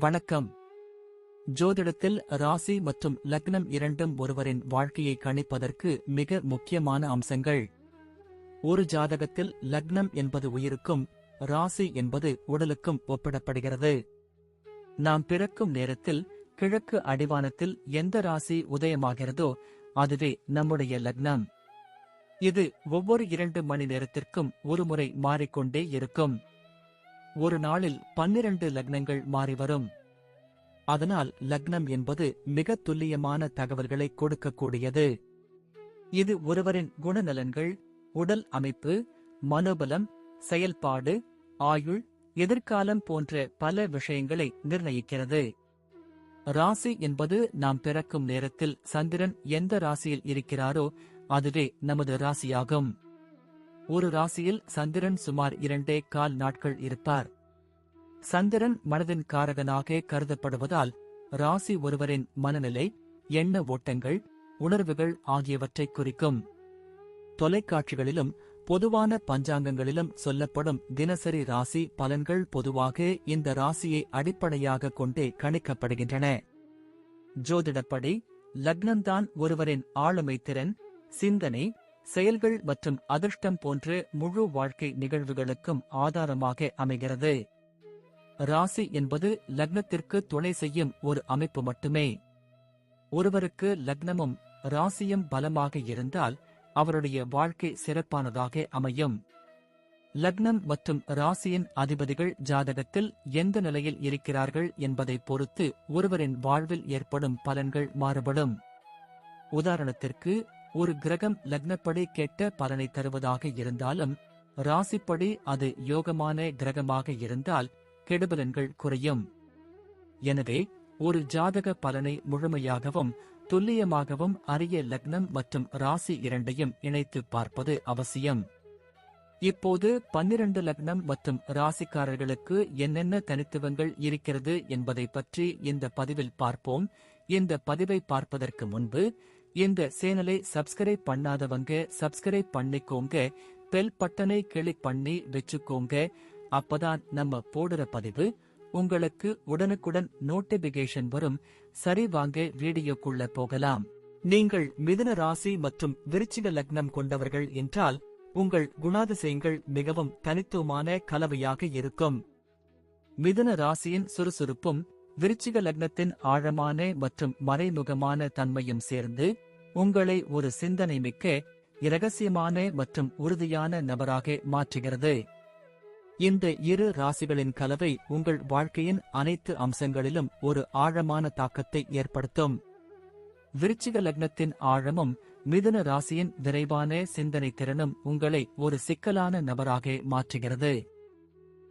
வணக்கம். ஜோதிடத்தில் ராசி மற்றும் லக்னம் இரண்டும் ஒருவரின் வாழ்க்கையை கணிப்பதற்கு மிக முக்கியமான அம்சங்கள். ஒரு ஜாதகத்தில் லக்னம் என்பது உயிருக்கும், ராசி என்பது உடலுக்கும் ஒப்பிடப்படுகிறது. நாம் பிறக்கும் நேரத்தில் கிழக்கு அடிவானத்தில் எந்த ராசி உதயமாகிறதோ அதுவே நம்முடைய லக்னம். இது ஒவ்வொரு 2 மணி நேரத்திற்கும் ஒருமுறை மாறிக்கொண்டே இருக்கும். ஒரு நாளில் 12 லக்னங்கள் மாறிவரும். அதனால் லக்னம் என்பது மிக துல்லியமான தகவல்களை கொடுக்கக்கூடியது. இது ஒருவரின் குணநலன்கள், உடல் அமைப்பு, மனோபலம், செயல்பாடு, ஆயுள், எதிர்காலம் போன்ற பல விஷயங்களை நிர்ணயிக்கிறது. ராசி என்பது நாம் பிறக்கும் நேரத்தில் சந்திரன் எந்த ராசியில் இருக்கிறாரோ அதுவே நமது ராசியாகும். ஒரு ராசியில் சந்திரன் சுமார் 2.25 நாட்கள் இருப்பார். சந்திரன் மனதின் காரகனாக கருதப்படுவதால் ராசி ஒருவரின் மனநிலை, எண்ண ஓட்டங்கள், உணர்வுகள் ஆகியவற்றை குறிக்கும். தொலைக்காட்சிகளிலும் பொதுவான பஞ்சாங்கங்களிலும் சொல்லப்படும் தினசரி ராசி பலன்கள் பொதுவாக இந்த ராசியை அடிப்படையாக கொண்டே கணிக்கப்படுகின்றன. ஜோதிடப்படி லக்னம்தான் ஒருவரின் ஆளுமை திறன், சிந்தனை, செயல்கள் மற்றும் அதிர்ஷ்டம் போன்ற முழு வாழ்க்கை நிகழ்வுகளுக்கும் ஆதாரமாக அமைகிறது. ராசி என்பது லக்னத்திற்கு துணை செய்யும் ஒரு அமைப்பு மட்டுமே. ஒருவருக்கு லக்னமும் ராசியும் பலமாக இருந்தால் அவருடைய வாழ்க்கை சிறப்பானதாக அமையும். லக்னம் மற்றும் ராசியின் அதிபதிகள் ஜாதகத்தில் எந்த நிலையில் இருக்கிறார்கள் என்பதை பொறுத்து ஒருவரின் வாழ்வில் ஏற்படும் பலன்கள் மாறுபடும். உதாரணத்திற்கு, ஒரு கிரகம் லக்னப்படி கெட்ட பலனை தருவதாக இருந்தாலும் ராசிப்படி அது யோகமான கிரகமாக இருந்தால் கெடுபலன்கள் குறையும். எனவே ஒரு ஜாதக பலனை முழுமையாகவும் துல்லியமாகவும் அறிய லக்னம் மற்றும் ராசி இரண்டையும் இணைத்து பார்ப்பது அவசியம். இப்போது 12 லக்னம் மற்றும் ராசிக்காரர்களுக்கு என்னென்ன தனித்துவங்கள் இருக்கிறது என்பதை பற்றி இந்த பதிவில் பார்ப்போம். இந்த பதிவை பார்ப்பதற்கு முன்பு இந்த சேனலை சப்ஸ்கிரைப் பண்ணாதவங்க சப்ஸ்கிரைப் பண்ணிக்கோங்க, பெல் பட்டனை கிளிக் பண்ணி வச்சுக்கோங்க. அப்பதான் நம்ம போடுற பதிவு உங்களுக்கு உடனுக்குடன் நோட்டிபிகேஷன் வரும். சரி, வாங்க வீடியோக்குள்ள போகலாம். நீங்கள் மிதுன ராசி மற்றும் விருச்சிக லக்னம் கொண்டவர்கள் என்றால் உங்கள் குணாதிசயங்கள் மிகவும் தனித்துவமான கலவையாக இருக்கும். மிதுன ராசியின் சுறுசுறுப்பும் விருச்சிக லக்னத்தின் ஆழமான மற்றும் மறைமுகமான தன்மையும் சேர்ந்து உங்களை ஒரு சிந்தனை மிக்க, இரகசியமான மற்றும் உறுதியான நபராக மாற்றுகிறது. இந்த இரு ராசிகளின் கலவை உங்கள் வாழ்க்கையின் அனைத்து அம்சங்களிலும் ஒரு ஆழமான தாக்கத்தை ஏற்படுத்தும். விருச்சிக லக்னத்தின் ஆழமும் மிதுன ராசியின் விரைவான சிந்தனை திறனும் உங்களை ஒரு சிக்கலான நபராக மாற்றுகிறது.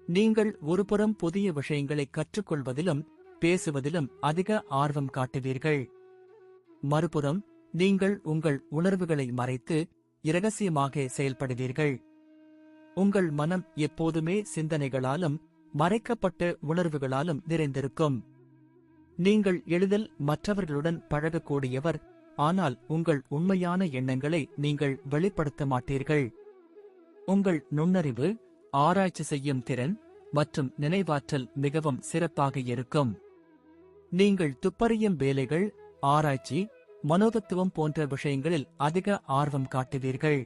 நீங்கள் ஒருபுறம் புதிய விஷயங்களை கற்றுக்கொள்வதிலும் பேசுவதிலும் அதிக ஆர்வம் காட்டுவீர்கள். மறுபுறம் நீங்கள் உங்கள் உணர்வுகளை மறைத்து இரகசியமாக செயல்படுவீர்கள். உங்கள் மனம் எப்போதுமே சிந்தனைகளாலும் மறைக்கப்பட்ட உணர்வுகளாலும் நிறைந்திருக்கும். நீங்கள் எளிதில் மற்றவர்களுடன் பழகக்கூடியவர், ஆனால் உங்கள் உண்மையான எண்ணங்களை நீங்கள் வெளிப்படுத்த மாட்டீர்கள். உங்கள் நுண்ணறிவு, ஆராய்ச்சி செய்யும் திறன் மற்றும் நினைவாற்றல் மிகவும் சிறப்பாக இருக்கும். நீங்கள் துப்பறியும் வேலைகள், ஆராய்ச்சி, மனோதத்துவம் போன்ற விஷயங்களில் அதிக ஆர்வம் காட்டுவீர்கள்.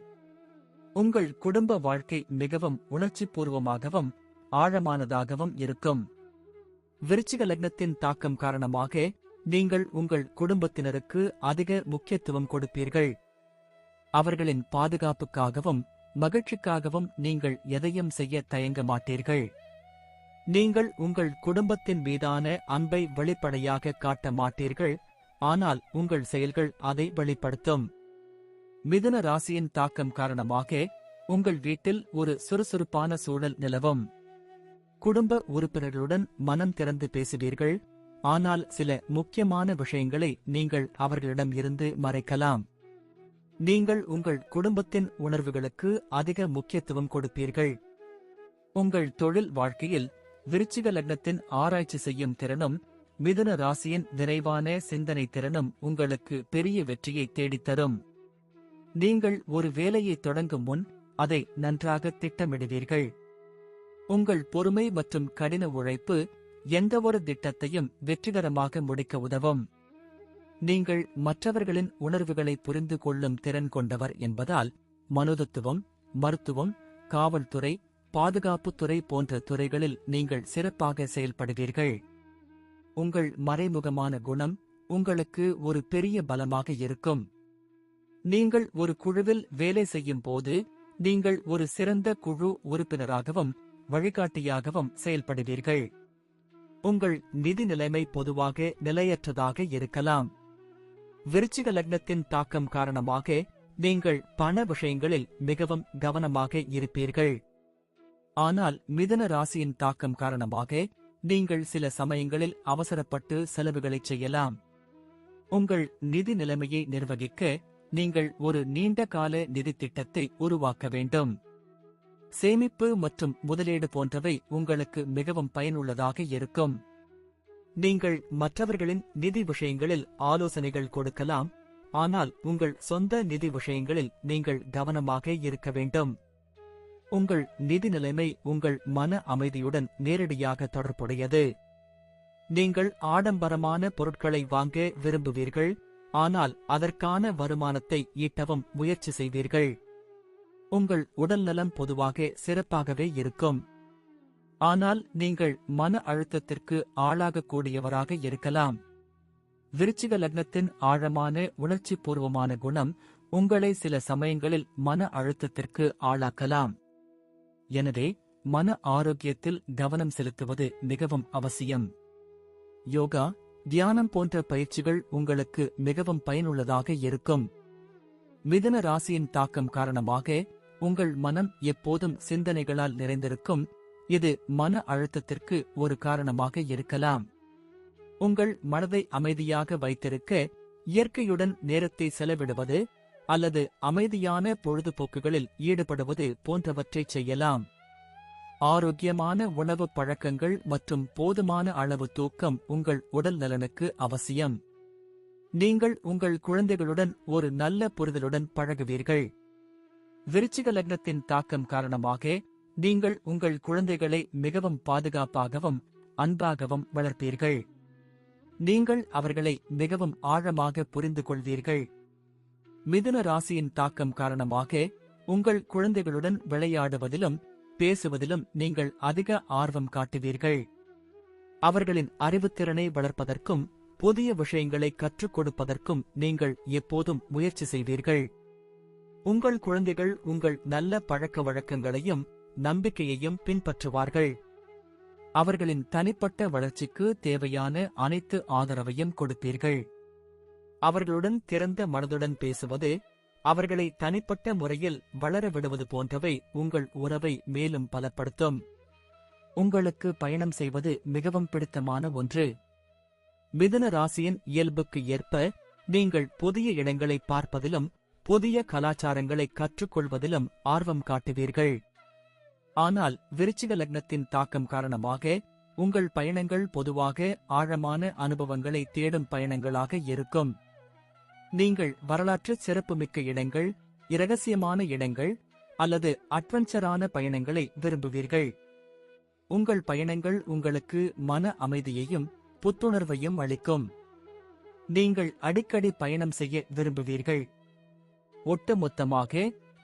உங்கள் குடும்ப வாழ்க்கை மிகவும் உணர்ச்சிபூர்வமாகவும் ஆழமானதாகவும் இருக்கும். விருச்சிக லக்னத்தின் தாக்கம் காரணமாக நீங்கள் உங்கள் குடும்பத்தினருக்கு அதிக முக்கியத்துவம் கொடுப்பீர்கள். அவர்களின் பாதுகாப்புக்காகவும் மகிழ்ச்சிக்காகவும் நீங்கள் எதையும் செய்ய தயங்க மாட்டீர்கள். நீங்கள் உங்கள் குடும்பத்தின் மீதான அன்பை வெளிப்படையாக காட்ட மாட்டீர்கள், ஆனால் உங்கள் செயல்கள் அதை வெளிப்படுத்தும். மிதுன ராசியின் தாக்கம் காரணமாக உங்கள் வீட்டில் ஒரு சுறுசுறுப்பான சூழல் நிலவும். குடும்ப உறுப்பினர்களுடன் மனம் திறந்து பேசுவீர்கள், ஆனால் சில முக்கியமான விஷயங்களை நீங்கள் அவர்களிடம் இருந்து மறைக்கலாம். நீங்கள் உங்கள் குடும்பத்தின் உணர்வுகளுக்கு அதிக முக்கியத்துவம் கொடுப்பீர்கள். உங்கள் தொழில் வாழ்க்கையில் விருச்சிக லக்னத்தின் ஆராய்ச்சி செய்யும் திறனும் மிதுன ராசியின் விரைவான சிந்தனை திறனும் உங்களுக்கு பெரிய வெற்றியை தேடித்தரும். நீங்கள் ஒரு வேலையை தொடங்கும் முன் அதை நன்றாக திட்டமிடுவீர்கள். உங்கள் பொறுமை மற்றும் கடின உழைப்பு எந்தவொரு திட்டத்தையும் வெற்றிகரமாக முடிக்க உதவும். நீங்கள் மற்றவர்களின் உணர்வுகளை புரிந்து கொள்ளும் திறன் கொண்டவர் என்பதால் மனோதத்துவம், மருத்துவம், காவல்துறை, பாதுகாப்புத்துறை போன்ற துறைகளில் நீங்கள் சிறப்பாக செயல்படுவீர்கள். உங்கள் மறைமுகமான குணம் உங்களுக்கு ஒரு பெரிய பலமாக இருக்கும். நீங்கள் ஒரு குழுவில் வேலை செய்யும் போது நீங்கள் ஒரு சிறந்த குழு உறுப்பினராகவும் வழிகாட்டியாகவும் செயல்படுவீர்கள். உங்கள் நிதி நிலைமை பொதுவாக நிலையற்றதாக இருக்கலாம். விருச்சிக லக்னத்தின் தாக்கம் காரணமாக நீங்கள் பண விஷயங்களில் மிகவும் கவனமாக இருப்பீர்கள். ஆனால் மிதுன ராசியின் தாக்கம் காரணமாக நீங்கள் சில சமயங்களில் அவசரப்பட்டு செலவுகளை செய்யலாம். உங்கள் நிதி நிலைமையை நிர்வகிக்க நீங்கள் ஒரு நீண்ட கால நிதி திட்டத்தை உருவாக்க வேண்டும். சேமிப்பு மற்றும் முதலீடு போன்றவை உங்களுக்கு மிகவும் பயனுள்ளதாக இருக்கும். நீங்கள் மற்றவர்களின் நிதி விஷயங்களில் ஆலோசனைகள் கொடுக்கலாம், ஆனால் உங்கள் சொந்த நிதி விஷயங்களில் நீங்கள் கவனமாக இருக்க வேண்டும். உங்கள் நிதி நிலைமை உங்கள் மன அமைதியுடன் நேரடியாக தொடர்புடையது. நீங்கள் ஆடம்பரமான பொருட்களை வாங்க விரும்புவீர்கள், ஆனால் அதற்கான வருமானத்தை ஈட்டவும் முயற்சி செய்வீர்கள். உங்கள் உடல்நலம் பொதுவாக சிறப்பாகவே இருக்கும். ஆனால் நீங்கள் மன அழுத்தத்திற்கு ஆளாகக்கூடியவராக இருக்கலாம். விருச்சிக லக்னத்தின் ஆழமான உணர்ச்சிபூர்வமான குணம் உங்களை சில சமயங்களில் மன அழுத்தத்திற்கு ஆளாக்கலாம். எனவே மன ஆரோக்கியத்தில் கவனம் செலுத்துவது மிகவும் அவசியம். யோகா, தியானம் போன்ற பயிற்சிகள் உங்களுக்கு மிகவும் பயனுள்ளதாக இருக்கும். மிதுன ராசியின் தாக்கம் காரணமாக உங்கள் மனம் எப்போதும் சிந்தனைகளால் நிறைந்திருக்கும். இது மன அழுத்தத்திற்கு ஒரு காரணமாக இருக்கலாம். உங்கள் மனதை அமைதியாக வைத்திருக்க இயற்கையுடன் நேரத்தை செலவிடுவது அல்லது அமைதியான பொழுதுபோக்குகளில் ஈடுபடுவது போன்றவற்றை செய்யலாம். ஆரோக்கியமான உணவு பழக்கங்கள் மற்றும் போதுமான அளவு தூக்கம் உங்கள் உடல் நலனுக்கு அவசியம். நீங்கள் உங்கள் குழந்தைகளுடன் ஒரு நல்ல புரிதலுடன் பழகுவீர்கள். விருச்சிக லக்னத்தின் தாக்கம் காரணமாக நீங்கள் உங்கள் குழந்தைகளை மிகவும் பாதுகாப்பாகவும் அன்பாகவும் வளர்ப்பீர்கள். நீங்கள் அவர்களை மிகவும் ஆழமாக புரிந்து கொள்வீர்கள். மிதுன ராசியின் தாக்கம் காரணமாக உங்கள் குழந்தைகளுடன் விளையாடுவதிலும் பேசுவதிலும் நீங்கள் அதிக ஆர்வம் காட்டுவீர்கள். அவர்களின் அறிவுத்திறனை வளர்ப்பதற்கும் புதிய விஷயங்களை கற்றுக் கொடுப்பதற்கும் நீங்கள் எப்போதும் முயற்சி செய்வீர்கள். உங்கள் குழந்தைகள் உங்கள் நல்ல பழக்க வழக்கங்களையும் நம்பிக்கையையும் பின்பற்றுவார்கள். அவர்களின் தனிப்பட்ட வளர்ச்சிக்கு தேவையான அனைத்து ஆதரவையும் கொடுப்பீர்கள். அவர்களுடன் திறந்த மனதுடன் பேசுவது, அவர்களை தனிப்பட்ட முறையில் வளர விடுவது போன்றவை உங்கள் உறவை மேலும் பலப்படுத்தும். உங்களுக்கு பயணம் செய்வது மிகவும் பிடித்தமான ஒன்று. மிதுன ராசியின் இயல்புக்கு ஏற்ப நீங்கள் புதிய இடங்களை பார்ப்பதிலும் புதிய கலாச்சாரங்களை கற்றுக்கொள்வதிலும் ஆர்வம் காட்டுவீர்கள். ஆனால் விருச்சிக லக்னத்தின் தாக்கம் காரணமாக உங்கள் பயணங்கள் பொதுவாக ஆழமான அனுபவங்களை தேடும் பயணங்களாக இருக்கும். நீங்கள் வரலாற்று சிறப்புமிக்க இடங்கள், இரகசியமான இடங்கள் அல்லது அட்வென்ச்சரான பயணங்களை விரும்புவீர்கள். உங்கள் பயணங்கள் உங்களுக்கு மன அமைதியையும் புத்துணர்வையும் அளிக்கும். நீங்கள் அடிக்கடி பயணம் செய்ய விரும்புவீர்கள். ஒட்டுமொத்தமாக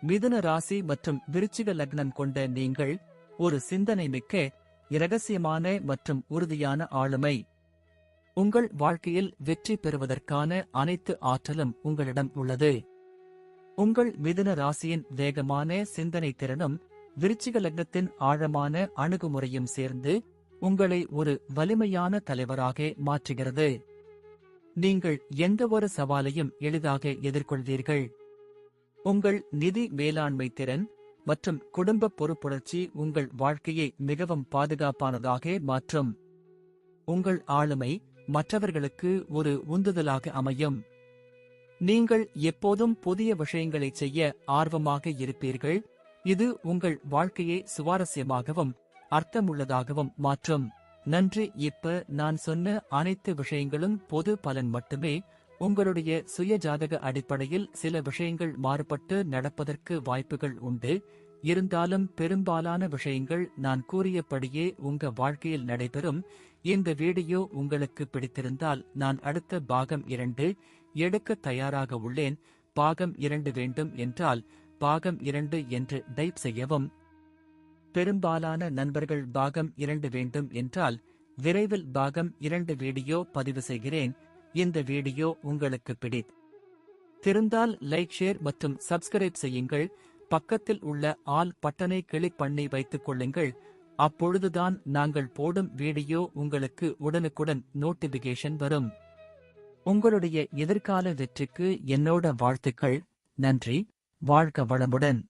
மிதுன ராசி மற்றும் விருச்சிக லக்னம் கொண்ட நீங்கள் ஒரு சிந்தனை மிக்க, இரகசியமான மற்றும் உறுதியான ஆளுமை. உங்கள் வாழ்க்கையில் வெற்றி பெறுவதற்கான அனைத்து ஆற்றலும் உங்களிடம் உள்ளது. உங்கள் மிதுன ராசியின் வேகமான சிந்தனை திறனும் விருச்சிக லக்னத்தின் ஆழமான அணுகுமுறையும் சேர்ந்து உங்களை ஒரு வலிமையான தலைவராக மாற்றுகிறது. நீங்கள் எந்தவொரு சவாலையும் எளிதாக எதிர்கொள்வீர்கள். உங்கள் நிதி மேலாண்மை திறன் மற்றும் குடும்ப பொறுப்புணர்ச்சி உங்கள் வாழ்க்கையை மிகவும் பாதுகாப்பானதாக மாற்றும். உங்கள் ஆளுமை மற்றவர்களுக்கு ஒரு உந்துதலாக அமையும். நீங்கள் எப்போதும் புதிய விஷயங்களை செய்ய ஆர்வமாக இருப்பீர்கள். இது உங்கள் வாழ்க்கையை சுவாரஸ்யமாகவும் அர்த்தமுள்ளதாகவும் மாற்றும். நன்றி. இப்ப நான் சொன்ன அனைத்து விஷயங்களும் பொது பலன் மட்டுமே. உங்களுடைய சுய ஜாதக அடிப்படையில் சில விஷயங்கள் மாறுபட்டு நடப்பதற்கு வாய்ப்புகள் உண்டு. இருந்தாலும் பெரும்பாலான விஷயங்கள் நான் கூறியபடியே உங்க வாழ்க்கையில் நடைபெறும். இந்த வீடியோ உங்களுக்கு பிடித்திருந்தால் நான் அடுத்த பாகம் 2 எடுக்க தயாராக உள்ளேன். பாகம் 2 வேண்டும் என்றால் பாகம் 2 என்று டைப் செய்யவும். பெரும்பாலான நண்பர்கள் பாகம் 2 வேண்டும் என்றால் விரைவில் பாகம் 2 வீடியோ பதிவு செய்கிறேன். இந்த வீடியோ உங்களுக்கு பிடித்திருந்தால் லைக், ஷேர் மற்றும் சப்ஸ்கிரைப் செய்யுங்கள். பக்கத்தில் உள்ள ஆல் பட்டனை கிளிக் பண்ணி வைத்துக் கொள்ளுங்கள். அப்பொழுதுதான் நாங்கள் போடும் வீடியோ உங்களுக்கு உடனுக்குடன் நோட்டிபிகேஷன் வரும். உங்களுடைய எதிர்கால வெற்றிக்கு என்னோட வாழ்த்துக்கள். நன்றி. வாழ்க வளமுடன்.